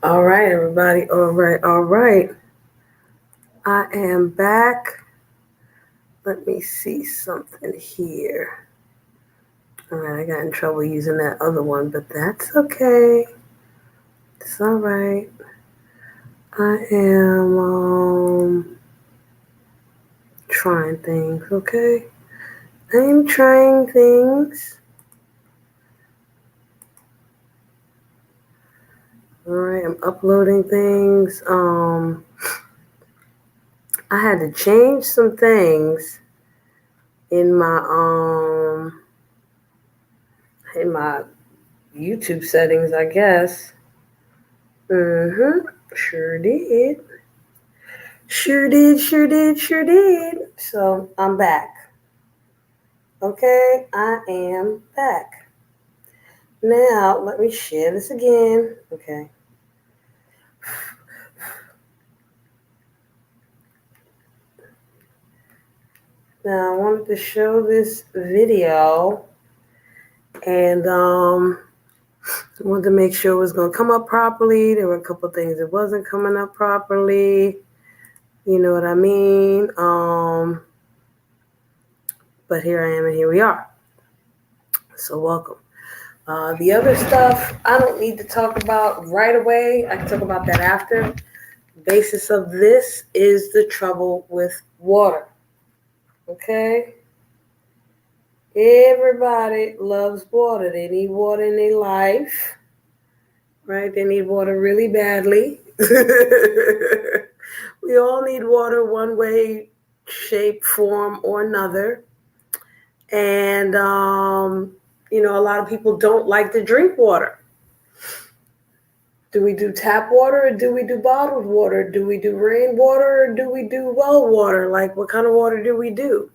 All right, everybody. All right. I am back. Let me see something here. All right, I got in trouble using that other one, but that's okay. It's all right. I am trying things, okay? I am trying things. All right, I'm uploading things. I had to change some things in my YouTube settings, I guess. Sure did. Sure did. So I'm back. Okay, I am back. Now let me share this again. Okay. Now I wanted to show this video and I wanted to make sure it was gonna come up properly. There were a couple things that wasn't coming up properly. You know what I mean? But here I am and here we are. So welcome. The other stuff I don't need to talk about right away. I can talk about that after. The basis of this is the trouble with water. Okay? Everybody loves water. They need water in their life. Right? They need water really badly. We all need water one way, shape, form, or another. And, a lot of people don't like to drink water. Do we do tap water or do we do bottled water? Do we do rainwater or do we do well water? Like, what kind of water do we do?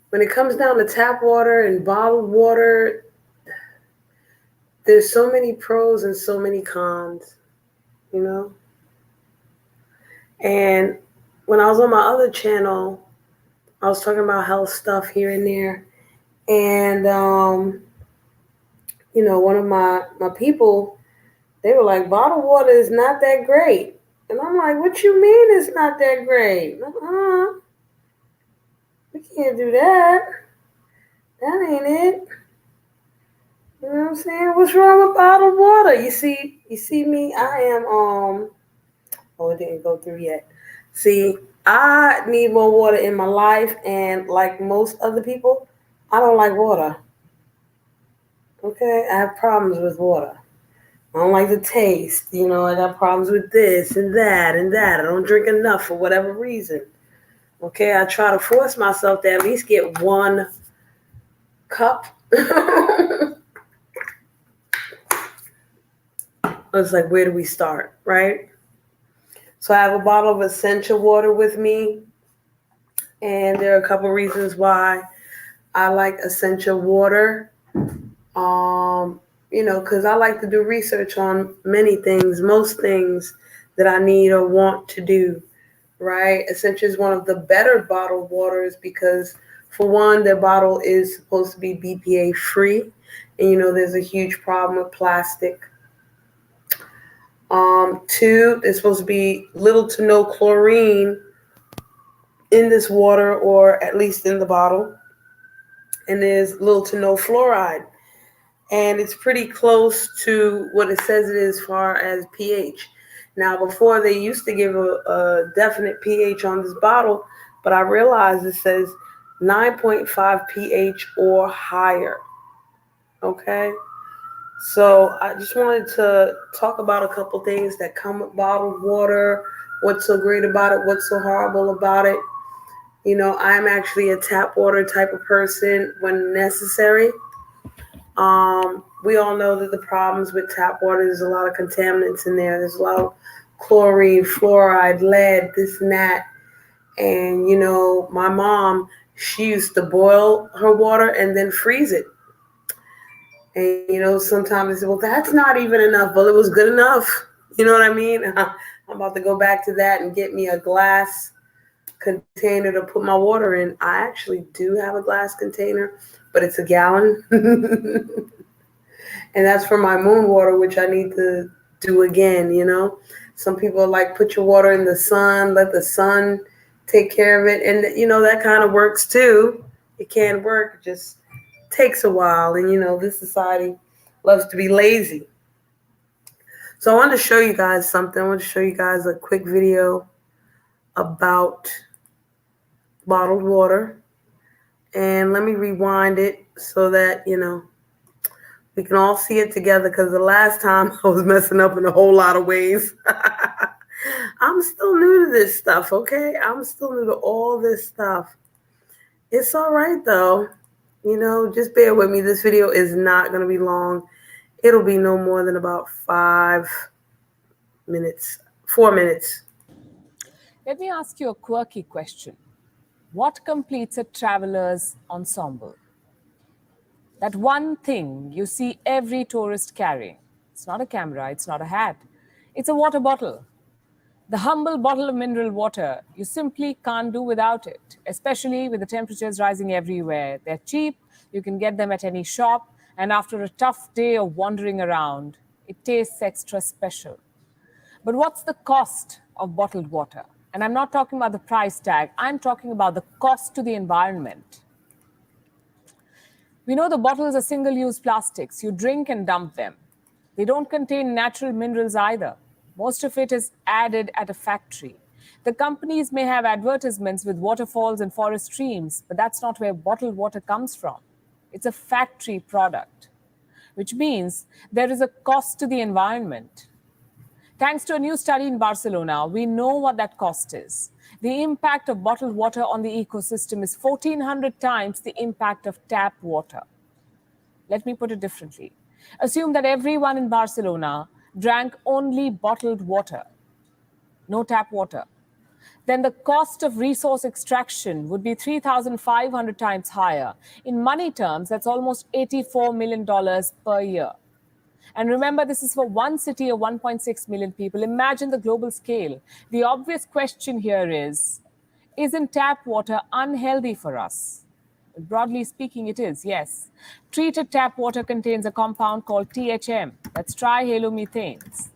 When it comes down to tap water and bottled water, there's so many pros and so many cons, you know? And when I was on my other channel, I was talking about health stuff here and there. And, one of my people, they were like, bottled water is not that great. And I'm like, what you mean it's not that great? We can't do that. That ain't it. You know what I'm saying? What's wrong with bottled water? You see me? I am oh, it didn't go through yet. See, I need more water in my life, and like most other people, I don't like water. Okay? I have problems with water. I don't like the taste. I got problems with this and that and that. I don't drink enough for whatever reason. Okay, I try to force myself to at least get one cup. It's like, where do we start, right? So I have a bottle of essential water with me, and there are a couple reasons why I like essential water. Because I like to do research on many things, most things that I need or want to do, right? Essential is one of the better bottled waters because, for one, their bottle is supposed to be BPA free, and there's a huge problem with plastic. Two, there's supposed to be little to no chlorine in this water, or at least in the bottle, and there's little to no fluoride. And it's pretty close to what it says it is as far as pH. Now, before they used to give a definite pH on this bottle, but I realized it says 9.5 pH or higher. Okay? So I just wanted to talk about a couple things that come with bottled water, what's so great about it, what's so horrible about it. I'm actually a tap water type of person when necessary. We all know that the problems with tap water, there's a lot of contaminants in there. There's a lot of chlorine, fluoride, lead, this and that. And, my mom, she used to boil her water and then freeze it. And, sometimes they say, well, that's not even enough. Well, it was good enough. You know what I mean? I'm about to go back to that and get me a glass container to put my water in. I actually do have a glass container, but it's a gallon. And that's for my moon water, which I need to do again, you know. Some people are like, put your water in the sun, let the sun take care of it. And, you know, that kind of works too. It can work, it just takes a while. And, you know, this society loves to be lazy. So I wanted to show you guys something. I want to show you guys a quick video about bottled water. And let me rewind it so that, you know, we can all see it together, because the last time I was messing up in a whole lot of ways. I'm still new to this stuff, okay? I'm still new to all this stuff. It's all right, though. You know, just bear with me. This video is not going to be long. It'll be no more than about 4 minutes. Let me ask you a quirky question. What completes a traveler's ensemble? That one thing you see every tourist carrying. It's not a camera, it's not a hat. It's a water bottle. The humble bottle of mineral water, you simply can't do without it, especially with the temperatures rising everywhere. They're cheap, you can get them at any shop, and after a tough day of wandering around, it tastes extra special. But what's the cost of bottled water? And I'm not talking about the price tag, I'm talking about the cost to the environment. We know the bottles are single-use plastics. You drink and dump them. They don't contain natural minerals either. Most of it is added at a factory. The companies may have advertisements with waterfalls and forest streams, but that's not where bottled water comes from. It's a factory product, which means there is a cost to the environment. Thanks to a new study in Barcelona, we know what that cost is. The impact of bottled water on the ecosystem is 1,400 times the impact of tap water. Let me put it differently. Assume that everyone in Barcelona drank only bottled water, no tap water. Then the cost of resource extraction would be 3,500 times higher. In money terms, that's almost $84 million per year. And remember, this is for one city of 1.6 million people. Imagine the global scale. The obvious question here is, isn't tap water unhealthy for us? Broadly speaking, it is, yes. Treated tap water contains a compound called THM, that's trihalomethanes.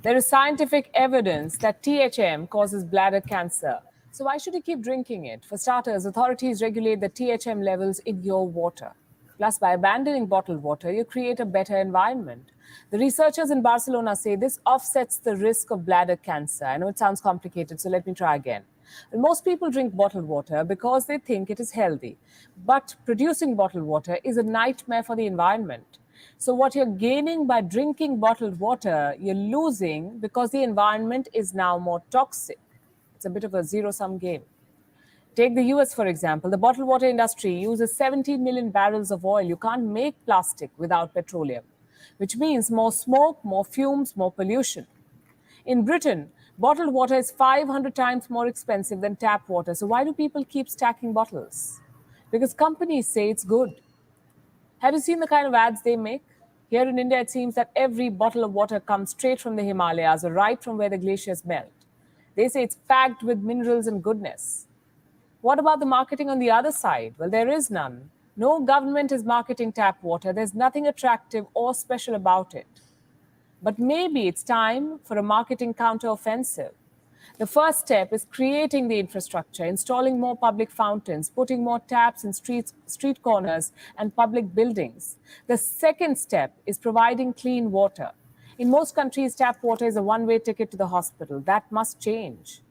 There is scientific evidence that THM causes bladder cancer. So why should you keep drinking it? For starters, authorities regulate the THM levels in your water. Plus, by abandoning bottled water, you create a better environment. The researchers in Barcelona say this offsets the risk of bladder cancer. I know it sounds complicated, so let me try again. Most people drink bottled water because they think it is healthy. But producing bottled water is a nightmare for the environment. So what you're gaining by drinking bottled water, you're losing because the environment is now more toxic. It's a bit of a zero-sum game. Take the US, for example. The bottled water industry uses 17 million barrels of oil. You can't make plastic without petroleum, which means more smoke, more fumes, more pollution. In Britain, bottled water is 500 times more expensive than tap water. So why do people keep stacking bottles? Because companies say it's good. Have you seen the kind of ads they make? Here in India, it seems that every bottle of water comes straight from the Himalayas or right from where the glaciers melt. They say it's packed with minerals and goodness. What about the marketing on the other side? Well, there is none. No government is marketing tap water. There's nothing attractive or special about it. But maybe it's time for a marketing counteroffensive. The first step is creating the infrastructure, installing more public fountains, putting more taps in street corners and public buildings. The second step is providing clean water. In most countries, tap water is a one-way ticket to the hospital. That must change.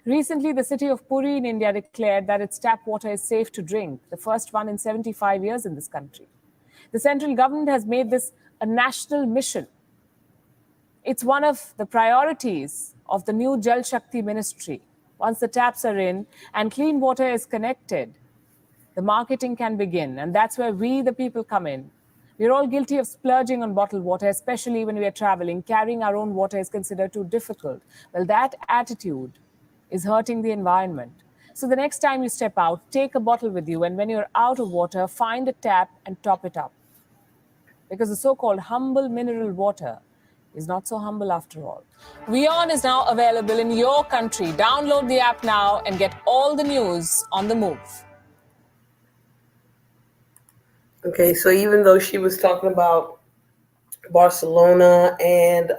Recently, the city of Puri in India declared that its tap water is safe to drink, the first one in 75 years in this country. The central government has made this a national mission. It's one of the priorities of the new Jal Shakti ministry. Once the taps are in and clean water is connected, the marketing can begin. And that's where we, the people, come in. We're all guilty of splurging on bottled water, especially when we are traveling. Carrying our own water is considered too difficult. Well, that attitude is hurting the environment. So the next time you step out, take a bottle with you. And when you're out of water, find a tap and top it up. Because the so-called humble mineral water is not so humble after all. WION is now available in your country. Download the app now and get all the news on the move. Okay, so even though she was talking about Barcelona and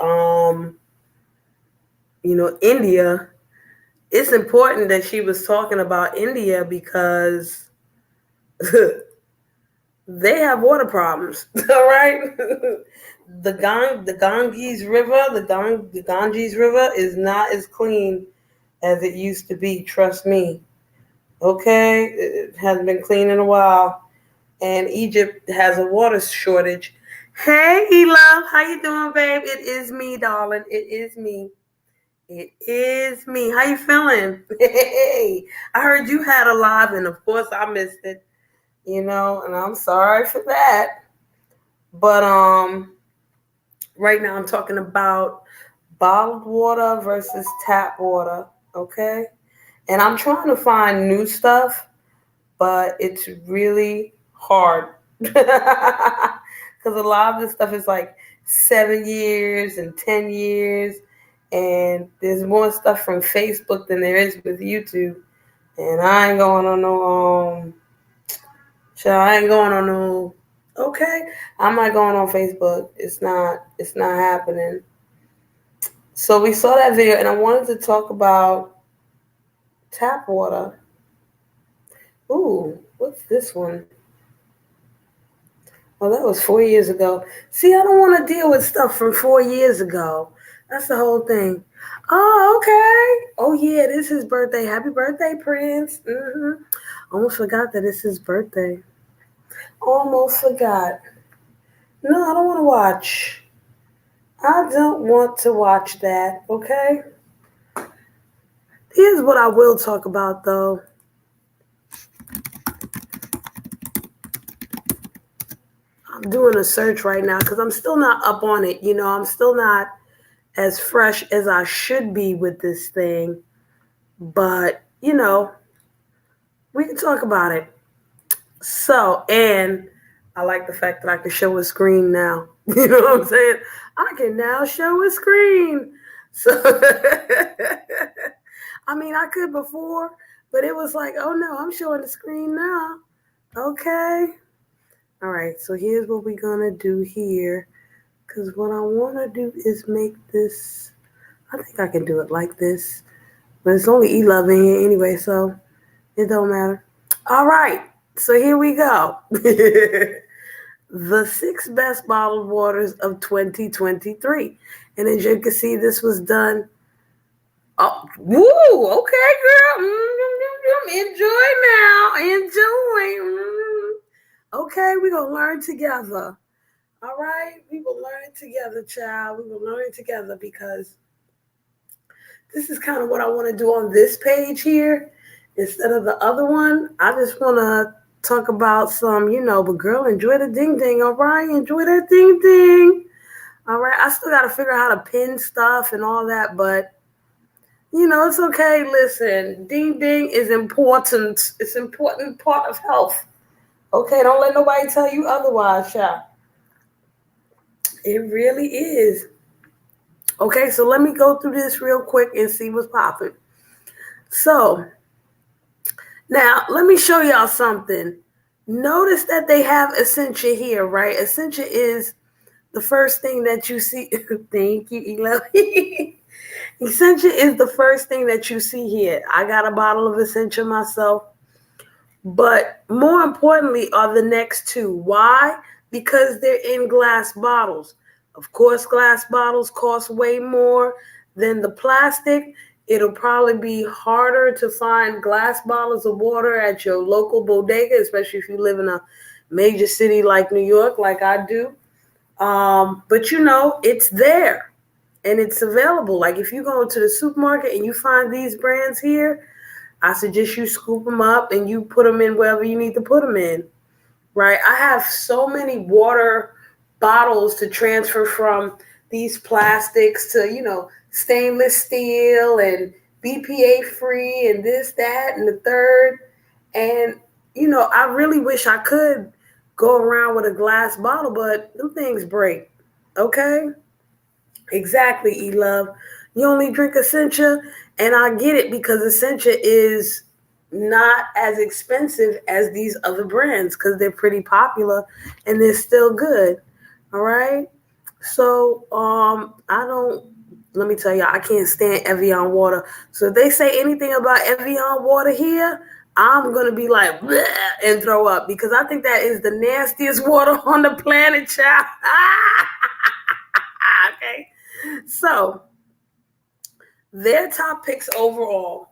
India, it's important that she was talking about India because they have water problems. All right, the Ganges River is not as clean as it used to be. Trust me. Okay, it hasn't been clean in a while, and Egypt has a water shortage. Hey, E-Love, how you doing, babe? It is me, darling. It is me. It is me. How you feeling? Hey, I heard you had a live, and of course I missed it. And I'm sorry for that. But right now I'm talking about bottled water versus tap water. Okay, and I'm trying to find new stuff, but it's really hard because a lot of this stuff is like 7 years and 10 years, and there's more stuff from Facebook than there is with YouTube. And I ain't going on no I ain't going on no. Okay, I'm not going on Facebook. It's not happening. So we saw that video, and I wanted to talk about tap water. Ooh, what's this one? Oh, that was 4 years ago. See, I don't want to deal with stuff from 4 years ago. That's the whole thing. Oh, okay. Oh, yeah, this is his birthday. Happy birthday, Prince. Almost forgot that it's his birthday. Almost forgot. No, I don't want to watch. I don't want to watch that, okay? Here's what I will talk about, though. I'm doing a search right now because I'm still not up on it. I'm still not as fresh as I should be with this thing. But, we can talk about it. So, and I like the fact that I can show a screen now. You know what I'm saying? I can now show a screen. So, I mean, I could before, but it was like, oh no, I'm showing the screen now. Okay. All right, so here's what we're going to do here. Because what I want to do is make this, I think I can do it like this. But it's only E-Love in here anyway, so it don't matter. All right, so here we go. The 6 best bottled waters of 2023. And as you can see, this was done. Oh, woo, okay, girl. Enjoy now. Enjoy. Okay, we're going to learn together. All right? We will learn it together, child. We will learn it together because this is kind of what I want to do on this page here instead of the other one. I just want to talk about some, but girl, enjoy the ding ding, all right? Enjoy that ding ding. All right, I still got to figure out how to pin stuff and all that, but, it's okay. Listen, ding ding is important. It's an important part of health. Okay, don't let nobody tell you otherwise, child. It really is. Okay, so let me go through this real quick and see what's popping. So, now let me show y'all something. Notice that they have Essentia here, right? Essentia is the first thing that you see. Thank you, Elo. Essentia is the first thing that you see here. I got a bottle of Essentia myself. But more importantly are the next two. Why? Because they're in glass bottles. Of course, glass bottles cost way more than the plastic. It'll probably be harder to find glass bottles of water at your local bodega, especially if you live in a major city like New York, like I do. But it's there and it's available. Like if you go to the supermarket and you find these brands here, I suggest you scoop them up and you put them in wherever you need to put them in, right? I have so many water bottles to transfer from these plastics to, stainless steel and BPA free and this, that, and the third. And, I really wish I could go around with a glass bottle, but them things break, okay? Exactly, E-Love. You only drink Essentia, and I get it because Essentia is not as expensive as these other brands because they're pretty popular and they're still good. All right. So let me tell you, I can't stand Evian water. So if they say anything about Evian water here, I'm going to be like, bleh, and throw up because I think that is the nastiest water on the planet, child. Okay. So their top picks overall,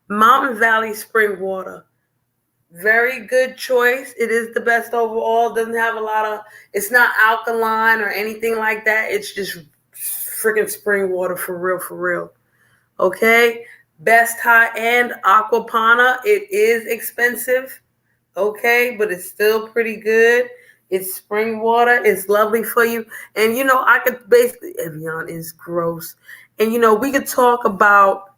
Mountain Valley Spring Water. Very good choice. It is the best overall. Doesn't have a lot of, it's not alkaline or anything like that. It's just freaking spring water for real, for real. Okay. Best high-end Aquapana. It is expensive. Okay, but it's still pretty good. It's spring water. It's lovely for you. And I could basically, Evian is gross. And we could talk about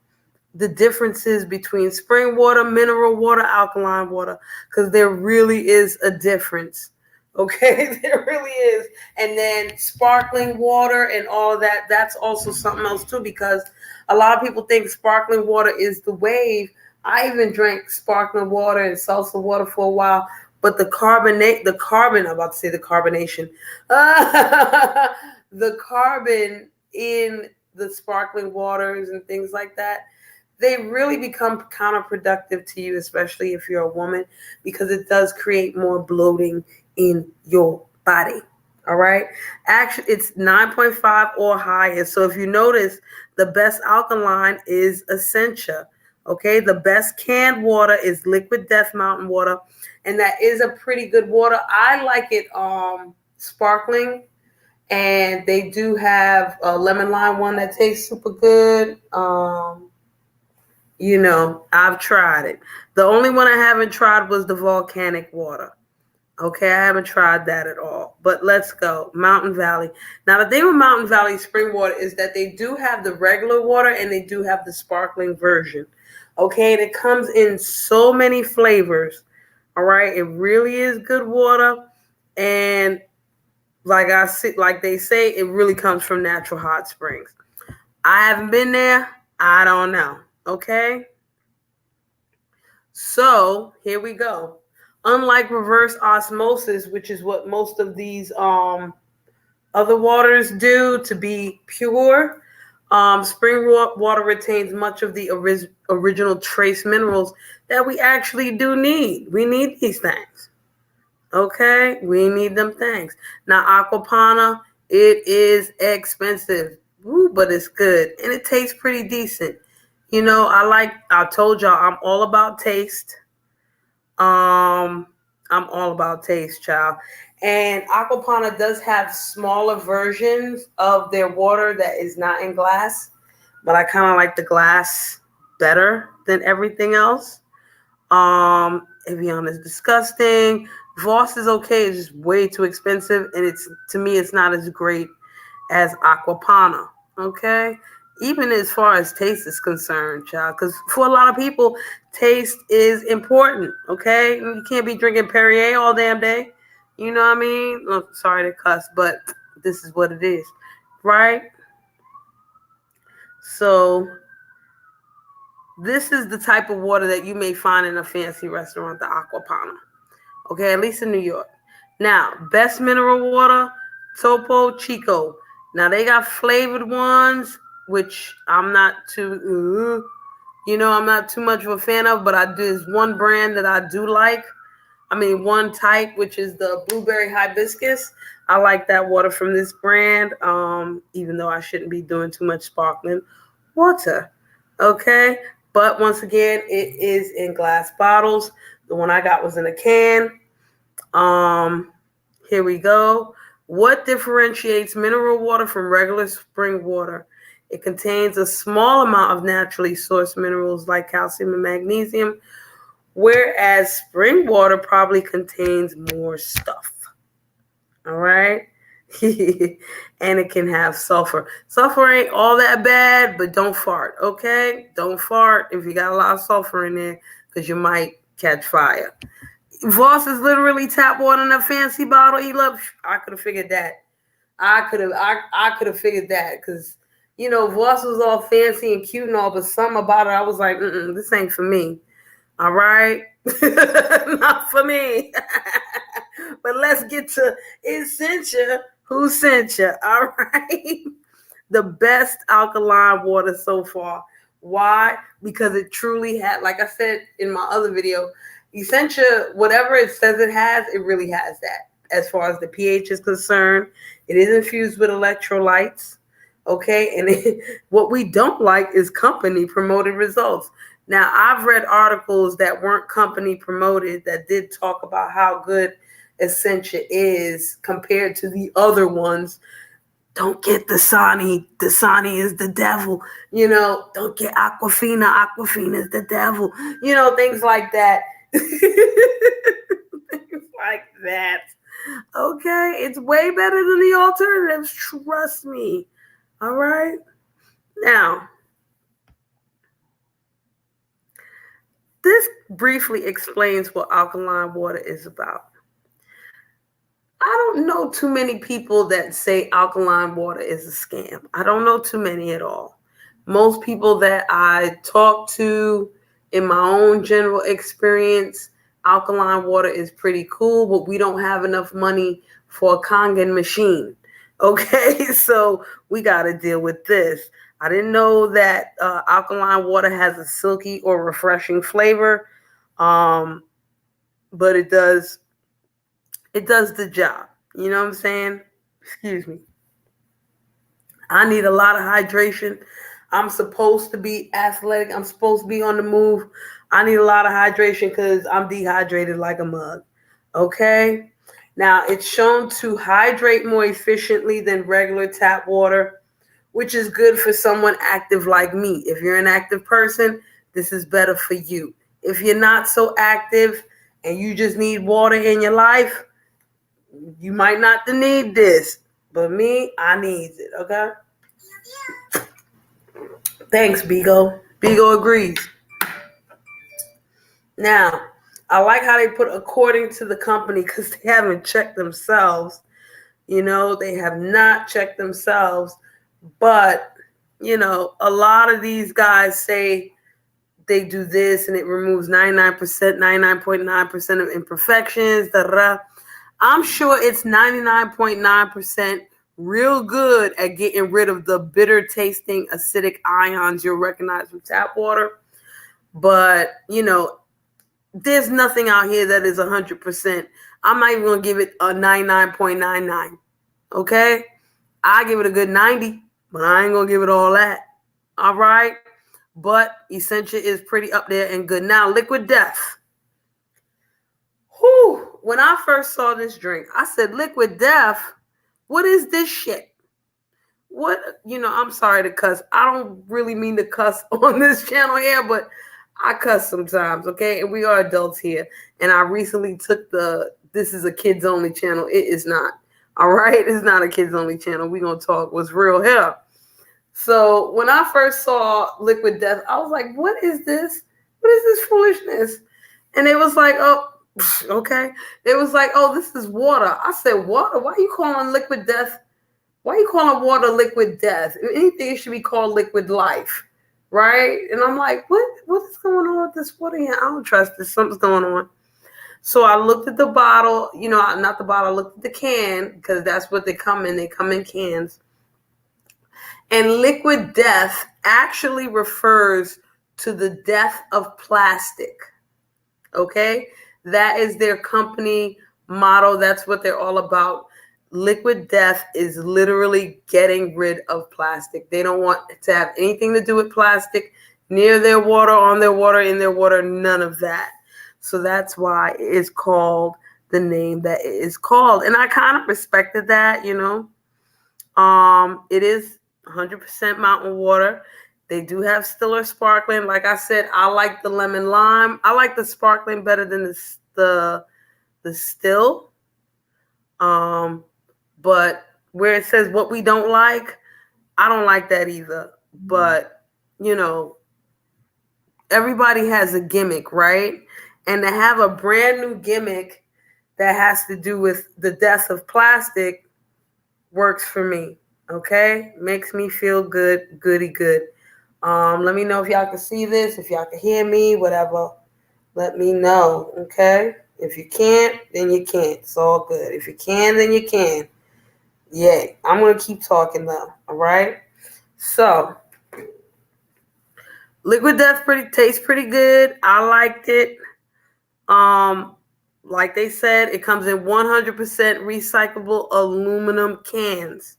the differences between spring water, mineral water, alkaline water, because there really is a difference. Okay, there really is. And then sparkling water and all of that, that's also something else too, because a lot of people think sparkling water is the wave. I even drank sparkling water and salsa water for a while, but I'm about to say the carbonation, the carbon in the sparkling waters and things like that, they really become counterproductive to you, especially if you're a woman, because it does create more bloating in your body. All right. Actually, it's 9.5 or higher. So if you notice, the best alkaline is Essentia. Okay. The best canned water is Liquid Death Mountain water. And that is a pretty good water. I like it sparkling. And they do have a lemon lime one that tastes super good. I've tried it. The only one I haven't tried was the volcanic water. Okay, I haven't tried that at all. But let's go. Mountain Valley. Now, the thing with Mountain Valley spring water is that they do have the regular water and they do have the sparkling version. Okay, and it comes in so many flavors. All right, it really is good water. And like they say, it really comes from natural hot springs. I haven't been there. I don't know. Okay. So here we go. Unlike reverse osmosis, which is what most of these other waters do to be pure, spring water retains much of the original trace minerals that we actually do need. We need these things. Okay, we need them things. Now, Aquapana, it is expensive, but it's good and it tastes pretty decent. I told y'all, I'm all about taste. I'm all about taste, child. And Aquapana does have smaller versions of their water that is not in glass, but I kind of like the glass better than everything else. Evian is disgusting. Voss is okay. It's just way too expensive, and to me, it's not as great as Aquapana. Okay, even as far as taste is concerned, child, because for a lot of people, taste is important. Okay, you can't be drinking Perrier all damn day. You know what I mean? Look, sorry to cuss, but this is what it is, right? So this is the type of water that you may find in a fancy restaurant, the Aquapana. Okay, at least in New York. Now, best mineral water, Topo Chico. Now, they got flavored ones, which I'm not too much of a fan of, but there's one brand that I do like. One type, which is the blueberry hibiscus. I like that water from this brand, even though I shouldn't be doing too much sparkling water. Okay, but once again, it is in glass bottles. The one I got was in a can. Here we go. What differentiates mineral water from regular spring water? It contains a small amount of naturally sourced minerals like calcium and magnesium, whereas spring water probably contains more stuff. All right. And it can have sulfur. Sulfur ain't all that bad, but don't fart. Okay. Don't fart if you got a lot of sulfur in there, because you might catch fire. Voss is literally tap water in a fancy bottle. I could have figured that. I could have figured that, because Voss was all fancy and cute and all, but something about it, I was like, this ain't for me. All right? Not for me. But let's get to Essentia. Who sent you? All right? The best alkaline water so far. Why? Because it truly had, like I said in my other video, Essentia, whatever it says it has, it really has that. As far as the pH is concerned, it is infused with electrolytes. Okay, and what we don't like is company promoted results. Now, I've read articles that weren't company promoted that did talk about how good Essentia is compared to the other ones. Don't get Dasani. Dasani is the devil. Don't get Aquafina. Aquafina is the devil. Things like that. Things like that. Okay, it's way better than the alternatives. Trust me. All right. Now, this briefly explains what alkaline water is about. I don't know too many people that say alkaline water is a scam. I don't know too many at all. Most people that I talk to in my own general experience, alkaline water is pretty cool, but we don't have enough money for a Kangen machine. Okay, so we got to deal with this. I didn't know that alkaline water has a silky or refreshing flavor, but it does. It does the job. You know what I'm saying? Excuse me. I need a lot of hydration. I'm supposed to be athletic. I'm supposed to be on the move. I need a lot of hydration because I'm dehydrated like a mug. Okay? Now, it's shown to hydrate more efficiently than regular tap water, which is good for someone active like me. If you're an active person, this is better for you. If you're not so active and you just need water in your life, you might not need this. But me, I need it, okay? Thanks, Bigo. Bigo agrees. Now, I like how they put according to the company because they haven't checked themselves. They have not checked themselves. But, a lot of these guys say they do this and it removes 99%, 99.9% of imperfections. I'm sure it's 99.9% real good at getting rid of the bitter tasting acidic ions you'll recognize from tap water. But, there's nothing out here that is 100%. I'm not even going to give it a 99.99. Okay? I give it a good 90, but I ain't going to give it all that. All right? But Essentia is pretty up there and good. Now, Liquid Death. Whew. When I first saw this drink, I said, Liquid Death? What is this shit? What, I'm sorry to cuss. I don't really mean to cuss on this channel here, but I cuss sometimes, okay? And we are adults here. And I recently took this is a kids only channel. It is not. All right? It's not a kids only channel. We're going to talk what's real here. So when I first saw Liquid Death, I was like, what is this? What is this foolishness? And it was like, oh, okay. It was like, oh, this is water. I said, water? Why are you calling Liquid Death? Why are you calling water Liquid Death? If anything, it should be called Liquid Life. Right? And I'm like, what is going on with this water here? I don't trust this. Something's going on. So I looked at the bottle, not the bottle, I looked at the can because that's what they come in. They come in cans. And Liquid Death actually refers to the death of plastic. Okay? That is their company motto. That's what they're all about. Liquid Death is literally getting rid of plastic. They don't want to have anything to do with plastic near their water, on their water, in their water, none of that. So that's why it is called the name that it is called. And I kind of respected that, It is 100% mountain water. They do have Stiller Sparkling. Like I said, I like the lemon lime. I like the sparkling better than the still. But where it says what we don't like, I don't like that either. But, everybody has a gimmick, right? And to have a brand new gimmick that has to do with the death of plastic works for me. Okay? Makes me feel good, goody good. Let me know if y'all can see this, if y'all can hear me, whatever. let me know, okay? If you can't, then you can't. It's all good. If you can, then you can. Yeah, I'm going to keep talking though, all right? So, Liquid Death tastes pretty good. I liked it. Like they said, it comes in 100% recyclable aluminum cans.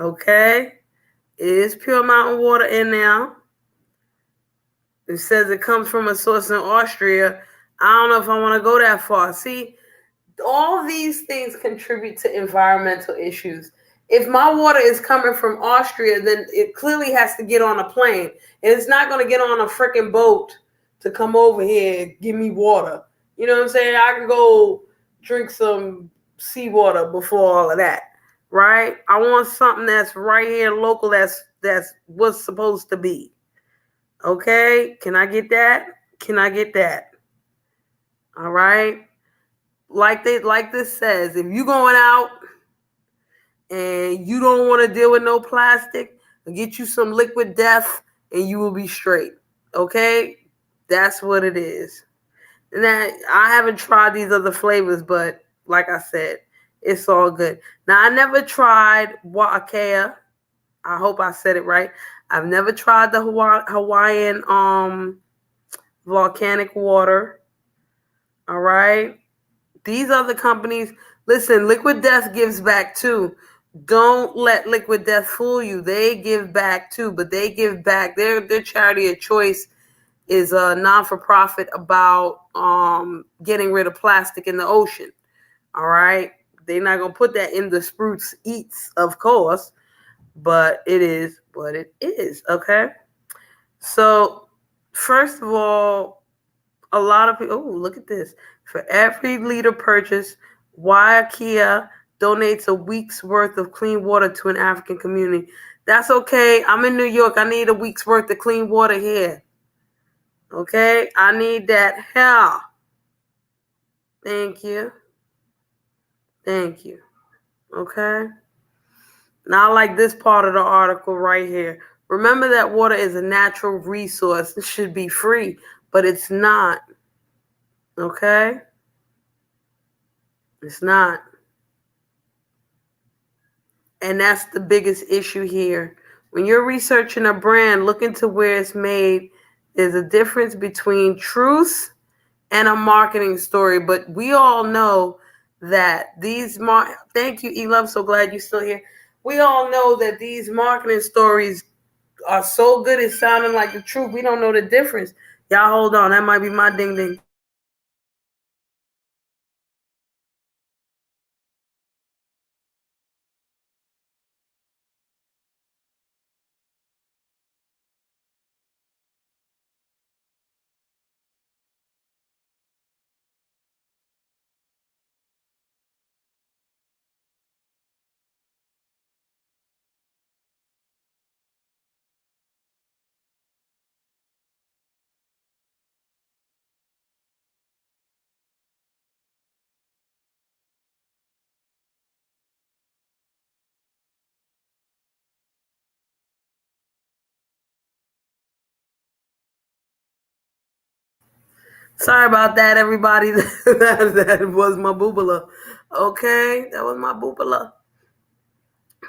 Okay? It is pure mountain water in there. It says it comes from a source in Austria. I don't know if I want to go that far. See, all these things contribute to environmental issues. If my water is coming from Austria, then it clearly has to get on a plane. And it's not going to get on a freaking boat to come over here and give me water. You know what I'm saying? I can go drink some seawater before all of that, right? I want something that's right here local, that's what's supposed to be. Okay? Can I get that? Can I get that? All right? Like this says, if you going out and you don't want to deal with no plastic, get you some Liquid Death and you will be straight. Okay? That's what it is. And that, I haven't tried these other flavors, but like I said, it's all good. Now, I never tried Wa'akea. I hope I said it right. I've never tried the Hawaiian volcanic water. All right? These other companies, listen, Liquid Death gives back too. Don't let Liquid Death fool you. They give back too, but they give back. Their charity of choice is a non-for-profit about getting rid of plastic in the ocean. All right? They're not going to put that in the Spruce Eats, of course, but it is what it is, okay? So, first of all, a lot of people, oh, look at this. For every liter purchase, Waiakea donates a week's worth of clean water to an African community. That's okay. I'm in New York. I need a week's worth of clean water here. Okay? I need that here. Thank you. Thank you. Okay? Now, I like this part of the article right here. Remember that water is a natural resource. It should be free, but it's not. Okay? It's not. And that's the biggest issue here. When you're researching a brand, look into where it's made. There's a difference between truth and a marketing story. But we all know that these thank you, Ela. I'm so glad you're still here. We all know that these marketing stories are so good at sounding like the truth. We don't know the difference. Y'all hold on. That might be my ding ding. Sorry about that, everybody. that was my boobala. Okay, that was my boobala.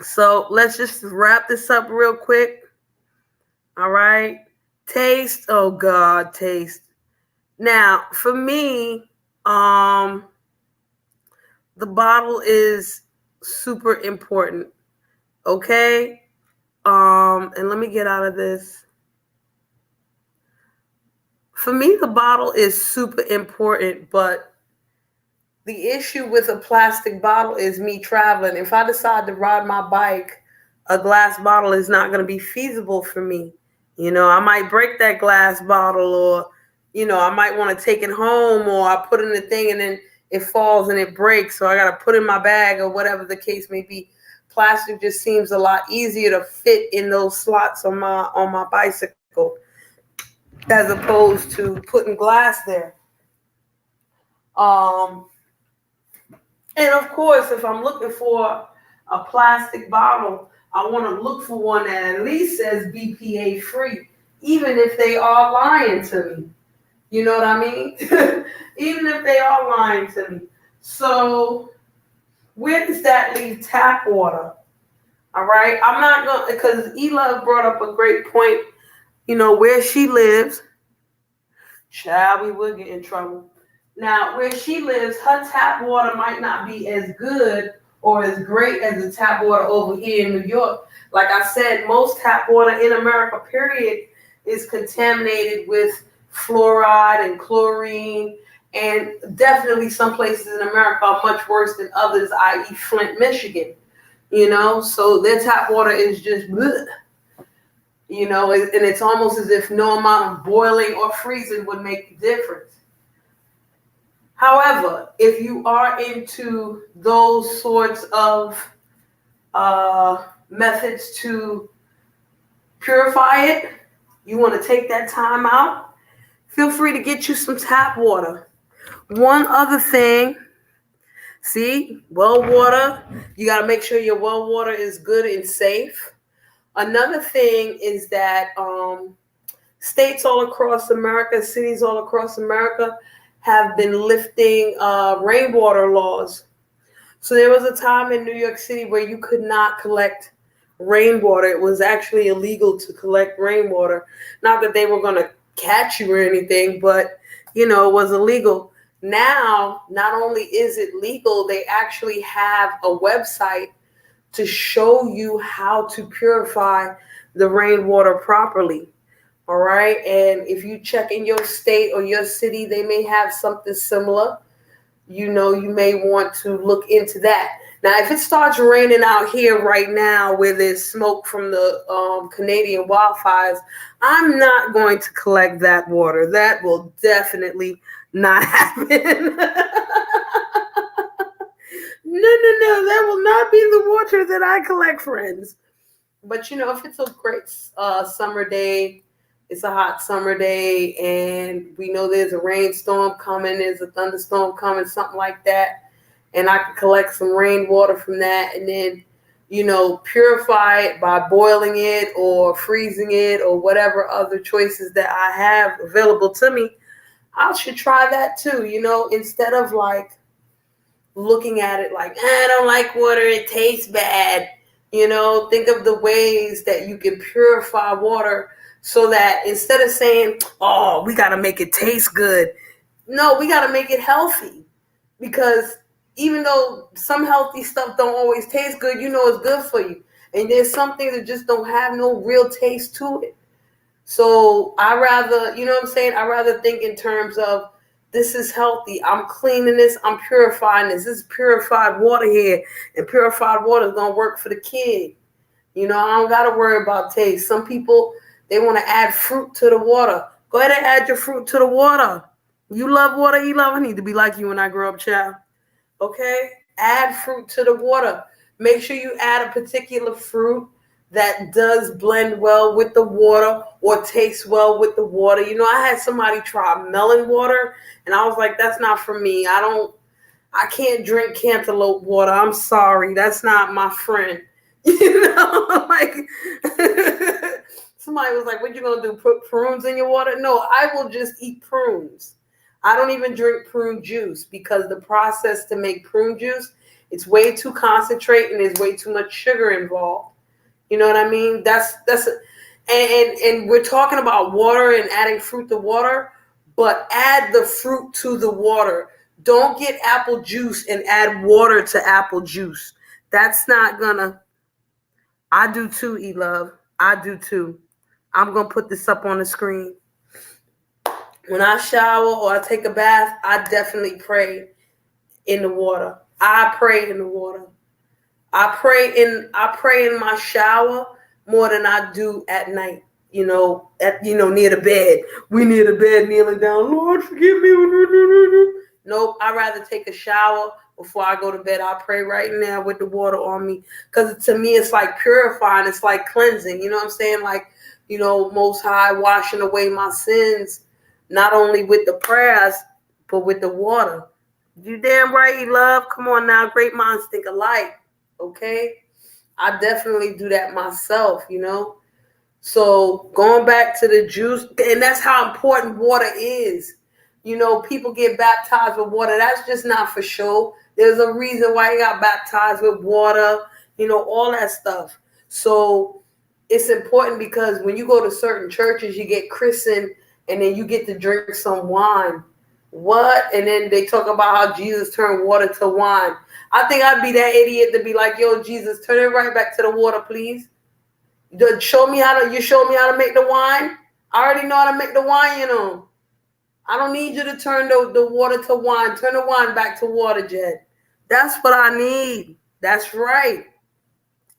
So let's just wrap this up real quick. All right. Taste. Oh God, taste. Now, for me, the bottle is super important. Okay. And let me get out of this. For me, the bottle is super important, but the issue with a plastic bottle is me traveling. If I decide to ride my bike, a glass bottle is not going to be feasible for me. You know, I might break that glass bottle, or, you know, I might want to take it home, or I put it in the thing and then it falls and it breaks. So I got to put it in my bag or whatever the case may be. Plastic just seems a lot easier to fit in those slots on my bicycle as opposed to putting glass there. And of course, if I'm looking for a plastic bottle, I want to look for one that at least says BPA free, even if they are lying to me. You know what I mean? Even if they are lying to me. So where does that leave tap water? All right. I'm not going to, because Ela brought up a great point. You know, where she lives, child, we would get in trouble. Now, where she lives, her tap water might not be as good or as great as the tap water over here in New York. Like I said, most tap water in America, period, is contaminated with fluoride and chlorine. And definitely some places in America are much worse than others, i.e. Flint, Michigan. You know, so their tap water is just bleh. You know, and it's almost as if no amount of boiling or freezing would make a difference. However, if you are into those sorts of methods to purify it, you want to take that time out, feel free to get you some tap water. One other thing, see, well water, you got to make sure your well water is good and safe. Another thing is that states all across America, cities all across America have been lifting rainwater laws. So there was a time in New York City where you could not collect rainwater. It was actually illegal to collect rainwater. Not that they were going to catch you or anything, but, you know, it was illegal. Now, not only is it legal, they actually have a website to show you how to purify the rainwater properly. All right. And if you check in your state or your city, they may have something similar. You know, you may want to look into that. Now, if it starts raining out here right now where there's smoke from the Canadian wildfires, I'm not going to collect that water. That will definitely not happen. No, that will not be the water that I collect, friends. But, you know, if it's a great summer day, it's a hot summer day, and we know there's a rainstorm coming, there's a thunderstorm coming, something like that, and I can collect some rainwater from that and then, you know, purify it by boiling it or freezing it or whatever other choices that I have available to me, I should try that too, you know, instead of like looking at it like, I don't like water, it tastes bad. You know, think of the ways that you can purify water so that instead of saying, oh, we got to make it taste good. No, we got to make it healthy, because even though some healthy stuff don't always taste good, you know it's good for you. And there's some things that just don't have no real taste to it. So I rather, you know what I'm saying? I rather think in terms of, this is healthy. I'm cleaning this. I'm purifying this. This is purified water here. And purified water is going to work for the kid. You know, I don't got to worry about taste. Some people, they want to add fruit to the water. Go ahead and add your fruit to the water. You love water, I need to be like you when I grow up, child. Okay? Add fruit to the water. Make sure you add a particular fruit that does blend well with the water or tastes well with the water. You know, I had somebody try melon water, and I was like, that's not for me. I can't drink cantaloupe water. I'm sorry. That's not my friend. You know, like somebody was like, what you going to do, put prunes in your water? No, I will just eat prunes. I don't even drink prune juice, because the process to make prune juice, it's way too concentrated and there's way too much sugar involved. You know what I mean? And we're talking about water and adding fruit to water, but add the fruit to the water. Don't get apple juice and add water to apple juice. That's not gonna. I do too, E-Love. I do too. I'm gonna put this up on the screen. When I shower or I take a bath, I definitely pray in the water. I pray in the water. I pray in my shower more than I do at night. You know, near the bed. We near the bed, kneeling down. Lord, forgive me. Nope. I'd rather take a shower before I go to bed. I pray right now with the water on me, because to me it's like purifying. It's like cleansing. You know what I'm saying? Like, you know, Most High washing away my sins, not only with the prayers but with the water. You damn right, you love. Come on now, great minds think alike. Okay, I definitely do that myself, you know. So going back to the juice, and that's how important water is. people get baptized with water. That's just not for show. There's a reason why you got baptized with water, all that stuff. So it's important because when you go to certain churches, you get christened and then you get to drink some wine. What? And then they talk about how Jesus turned water to wine. I think I'd be that idiot to be like, yo, Jesus, turn it right back to the water, please. You show me how to make the wine. I already know how to make the wine, I don't need you to turn the water to wine. Turn the wine back to water, Jed. That's what I need. That's right.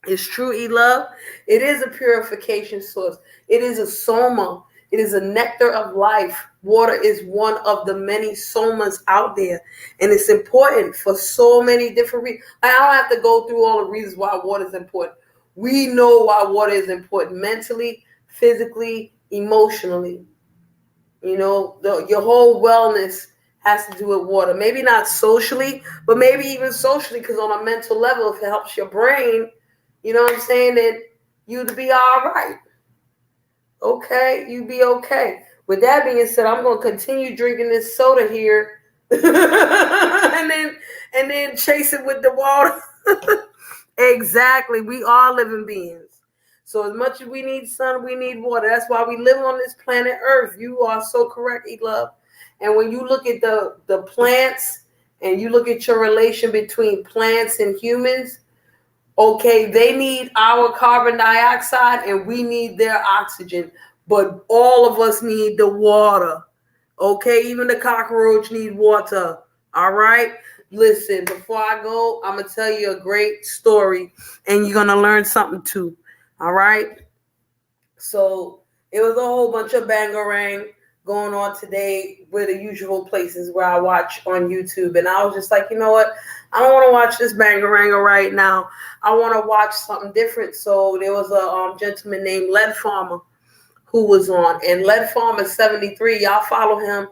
It's true, E-Love. It is a purification source. It is a soma. It is a nectar of life. Water is one of the many somas out there. And it's important for so many different reasons. I don't have to go through all the reasons why water is important. We know why water is important mentally, physically, emotionally. Your whole wellness has to do with water. Maybe not socially, but maybe even socially, because on a mental level, if it helps your brain, you know what I'm saying, then you'd be all right. Okay, you be okay. With that being said, I'm going to continue drinking this soda here and then chase it with the water. Exactly. We are living beings. So as much as we need sun, we need water. That's why we live on this planet Earth. You are so correct, E-Love. And when you look at the plants and you look at your relation between plants and humans, okay, they need our carbon dioxide and we need their oxygen. But all of us need the water. Okay, even the cockroach need water. All right? Listen, before I go, I'm going to tell you a great story and you're going to learn something too. All right? So it was a whole bunch of bangarang going on today with the usual places where I watch on YouTube. And I was just like, you know what? I don't want to watch this bangaranga right now. I want to watch something different. So there was a gentleman named Lead Farmer who was on. And Lead Farmer 73, y'all follow him.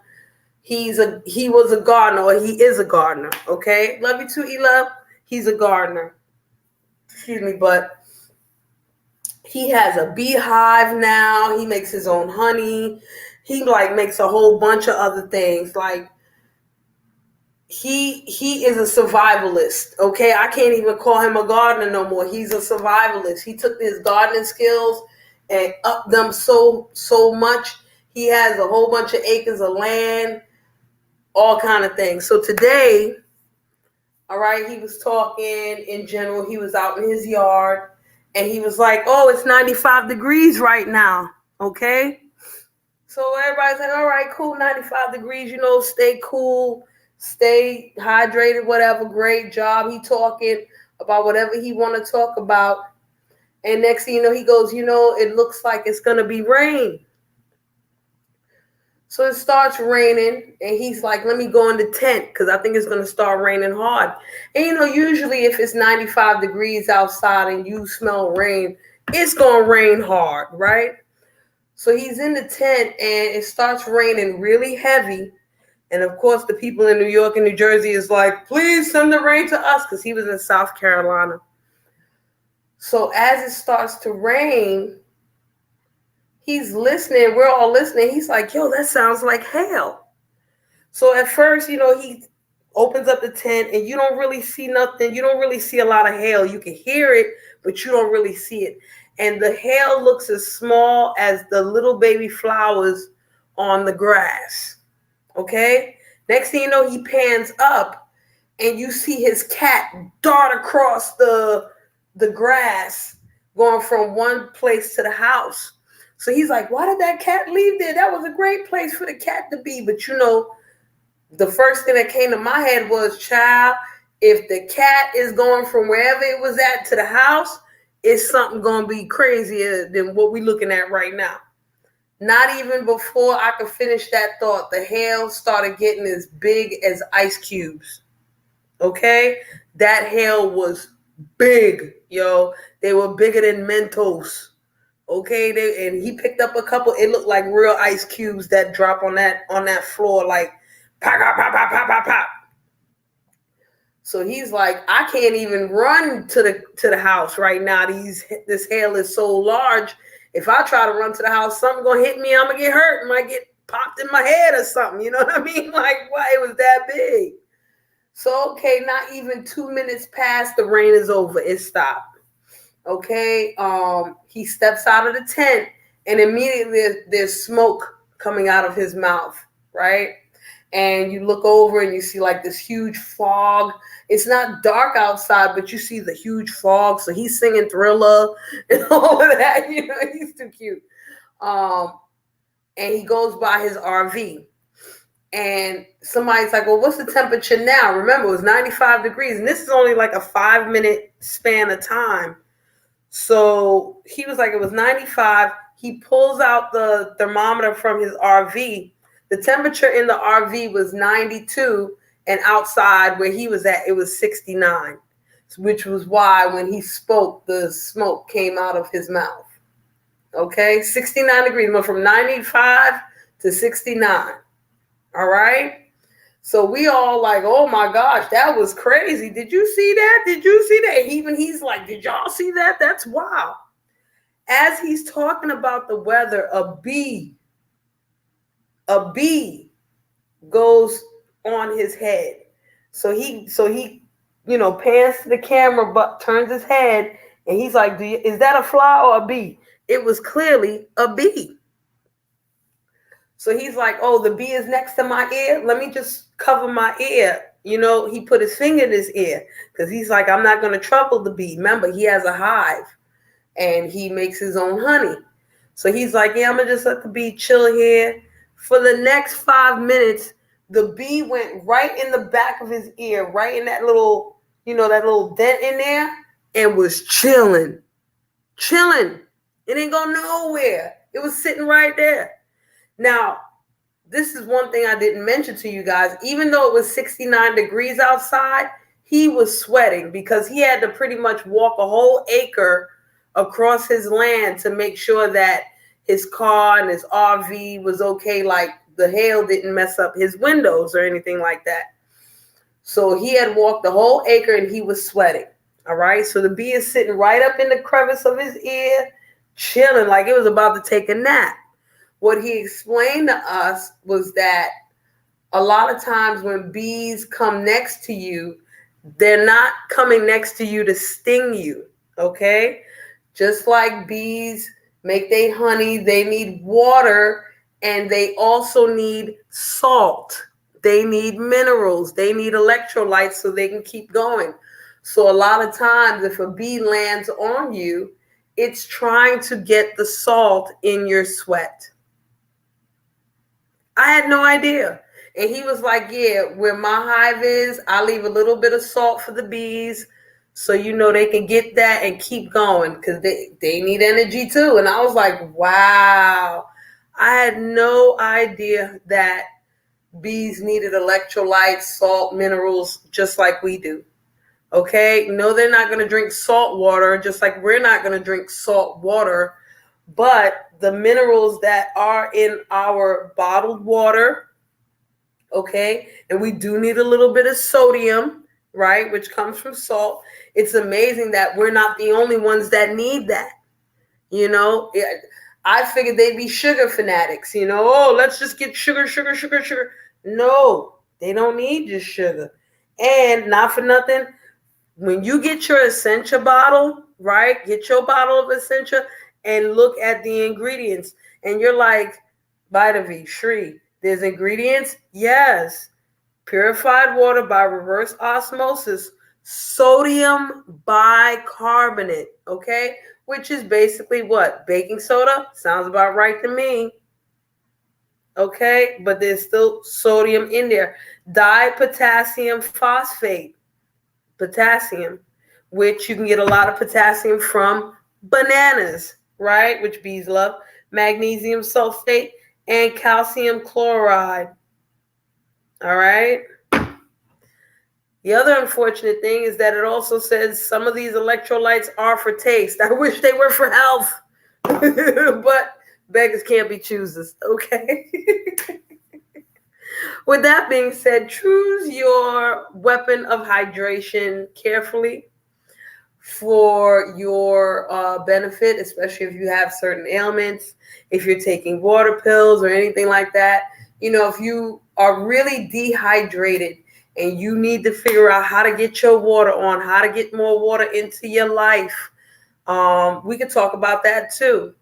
He was a gardener, or he is a gardener. Okay? Love you too, E-Love. He's a gardener. Excuse me, but he has a beehive now. He makes his own honey. He makes a whole bunch of other things. Like he is a survivalist. Okay, I can't even call him a gardener no more. He's a survivalist. He took his gardening skills and upped them so much. He has a whole bunch of acres of land, all kind of things. So today, all right, he was talking in general. He was out in his yard and he was like, oh, it's 95 degrees right now. Okay. So everybody's like, all right, cool, 95 degrees, stay cool, stay hydrated, whatever, great job. He talking about whatever he want to talk about. And next thing you know, he goes, it looks like it's going to be rain. So it starts raining and he's like, let me go in the tent because I think it's going to start raining hard. And, usually if it's 95 degrees outside and you smell rain, it's going to rain hard, right? So he's in the tent and it starts raining really heavy. And of course, the people in New York and New Jersey is like, please send the rain to us, because he was in South Carolina. So as it starts to rain, he's listening. We're all listening. He's like, yo, that sounds like hail. So at first, he opens up the tent and you don't really see nothing. You don't really see a lot of hail. You can hear it, but you don't really see it. And the hail looks as small as the little baby flowers on the grass. Okay? Next thing you know, he pans up and you see his cat dart across the grass going from one place to the house. So he's like, why did that cat leave there? That was a great place for the cat to be. But the first thing that came to my head was, child, if the cat is going from wherever it was at to the house, it's something going to be crazier than what we're looking at right now. Not even before I could finish that thought, the hail started getting as big as ice cubes. Okay? That hail was big, yo. They were bigger than Mentos. Okay? And he picked up a couple. It looked like real ice cubes that drop on that floor, like pop, pop, pop, pop, pop, pop, pop. So he's like, I can't even run to the house right now. This hail is so large. If I try to run to the house, something gonna hit me. I'm gonna get hurt. popped in my head or something. You know what I mean? Like, why it was that big. So, okay, not even 2 minutes past, the rain is over. It stopped. Okay. He steps out of the tent and immediately there's smoke coming out of his mouth, right? And you look over and you see like this huge fog. It's not dark outside, but you see the huge fog. So he's singing Thriller and all of that. You know, he's too cute. And he goes by his RV. And somebody's like, well, what's the temperature now? Remember, it was 95 degrees. And this is only like a 5-minute span of time. So he was like, it was 95. He pulls out the thermometer from his RV. The temperature in the RV was 92. And outside where he was at, it was 69. Which was why when he spoke, the smoke came out of his mouth. Okay, 69 degrees. Went from 95 to 69. All right. So we all like, oh my gosh, that was crazy. Did you see that? Did you see that? Even he's like, did y'all see that? That's wild. As he's talking about the weather, a bee goes on his head. So he, pans to the camera, but turns his head, and he's like, is that a fly or a bee? It was clearly a bee. So he's like, oh, the bee is next to my ear. Let me just cover my ear. He put his finger in his ear because he's like, I'm not going to trouble the bee. Remember, he has a hive and he makes his own honey. So he's like, yeah, I'm going to just let the bee chill here. For the next 5 minutes, the bee went right in the back of his ear, right in that little, that little dent in there, and was chilling. It didn't go nowhere. It was sitting right there. Now, this is one thing I didn't mention to you guys. Even though it was 69 degrees outside, he was sweating because he had to pretty much walk a whole acre across his land to make sure that his car and his RV was okay, like the hail didn't mess up his windows or anything like that. So he had walked the whole acre and he was sweating. All right. So the bee is sitting right up in the crevice of his ear, chilling like it was about to take a nap. What he explained to us was that a lot of times when bees come next to you, they're not coming next to you to sting you, okay? Just like bees make their honey, they need water, and they also need salt. They need minerals. They need electrolytes so they can keep going. So a lot of times if a bee lands on you, it's trying to get the salt in your sweat. I had no idea. And he was like, yeah, where my hive is, I leave a little bit of salt for the bees so they can get that and keep going because they need energy too. And I was like, wow, I had no idea that bees needed electrolytes, salt, minerals, just like we do. Okay? No, they're not going to drink salt water, just like we're not going to drink salt water. But the minerals that are in our bottled water, okay, and we do need a little bit of sodium, right, which comes from salt. It's amazing that we're not the only ones that need that. I figured they'd be sugar fanatics, oh, let's just get sugar. No, they don't need just sugar. And not for nothing, when you get your Essentia bottle, right, get your bottle of Essentia and look at the ingredients. And you're like, Vitavi, Shri, there's ingredients? Yes. Purified water by reverse osmosis, sodium bicarbonate, okay? Which is basically what? Baking soda? Sounds about right to me. Okay? But there's still sodium in there. Dipotassium phosphate, potassium, which you can get a lot of potassium from bananas, right? Which bees love. Magnesium sulfate and calcium chloride. All right. The other unfortunate thing is that it also says some of these electrolytes are for taste. I wish they were for health, but beggars can't be choosers. Okay. With that being said, choose your weapon of hydration carefully. for your benefit, especially if you have certain ailments, if you're taking water pills or anything like that. If you are really dehydrated and you need to figure out how to get your water on, how to get more water into your life, we could talk about that too,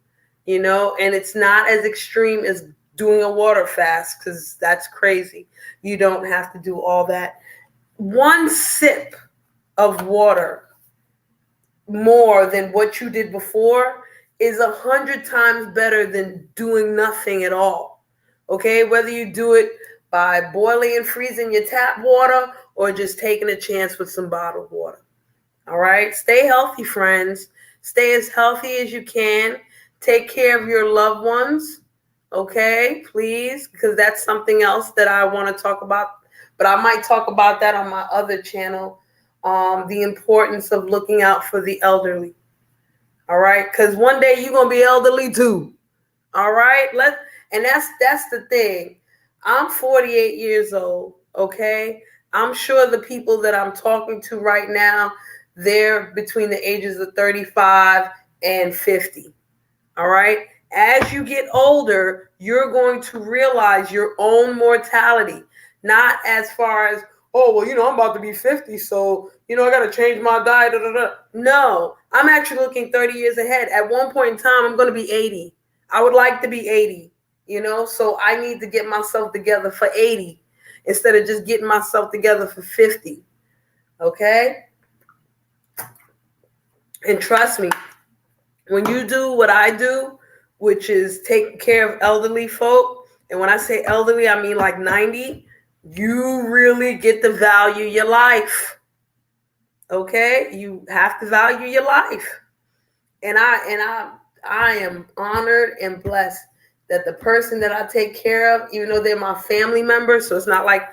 and it's not as extreme as doing a water fast, because that's crazy. You don't have to do all that. One sip of water more than what you did before is 100 times better than doing nothing at all. Okay, whether you do it by boiling and freezing your tap water or just taking a chance with some bottled water. All right, stay healthy, friends. Stay as healthy as you can. Take care of your loved ones. Okay, please, because that's something else that I want to talk about, but I might talk about that on my other channel. The importance of looking out for the elderly. All right, because one day you're gonna be elderly too. All right, and that's the thing. I'm 48 years old. Okay, I'm sure the people that I'm talking to right now, they're between the ages of 35 and 50. All right. As you get older, you're going to realize your own mortality, not as far as, oh, well, I'm about to be 50, so, I got to change my diet. No, I'm actually looking 30 years ahead. At one point in time, I'm going to be 80. I would like to be 80, so I need to get myself together for 80 instead of just getting myself together for 50. Okay? And trust me, when you do what I do, which is taking care of elderly folk, and when I say elderly, I mean like 90, you really get to value your life. Okay? You have to value your life. And I am honored and blessed that the person that I take care of, even though they're my family member, so it's not like,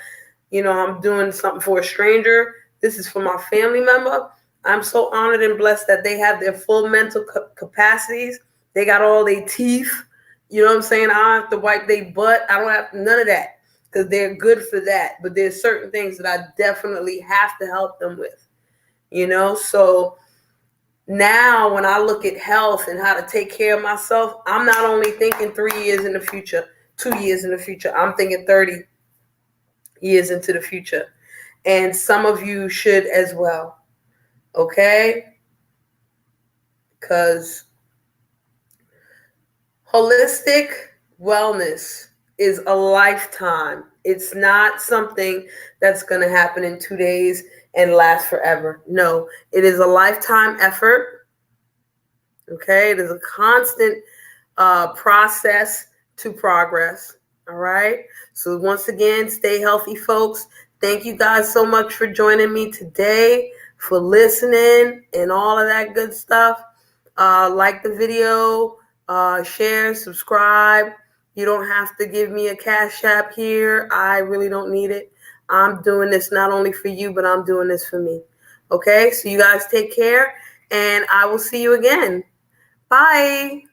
I'm doing something for a stranger. This is for my family member. I'm so honored and blessed that they have their full mental capacities. They got all their teeth. You know what I'm saying? I don't have to wipe their butt. I don't have none of that because they're good for that. But there's certain things that I definitely have to help them with. So now when I look at health and how to take care of myself, I'm not only thinking 3 years in the future, 2 years in the future. I'm thinking 30 years into the future. And some of you should as well. Okay? Because holistic wellness is a lifetime. It's not something that's going to happen in 2 days and last forever. No, it is a lifetime effort. Okay? It is a constant process to progress. All right? So once again, stay healthy, folks. Thank you guys so much for joining me today, for listening and all of that good stuff. Like the video, share, subscribe. You don't have to give me a Cash App here. I really don't need it. I'm doing this not only for you, but I'm doing this for me. Okay, so you guys take care, and I will see you again. Bye.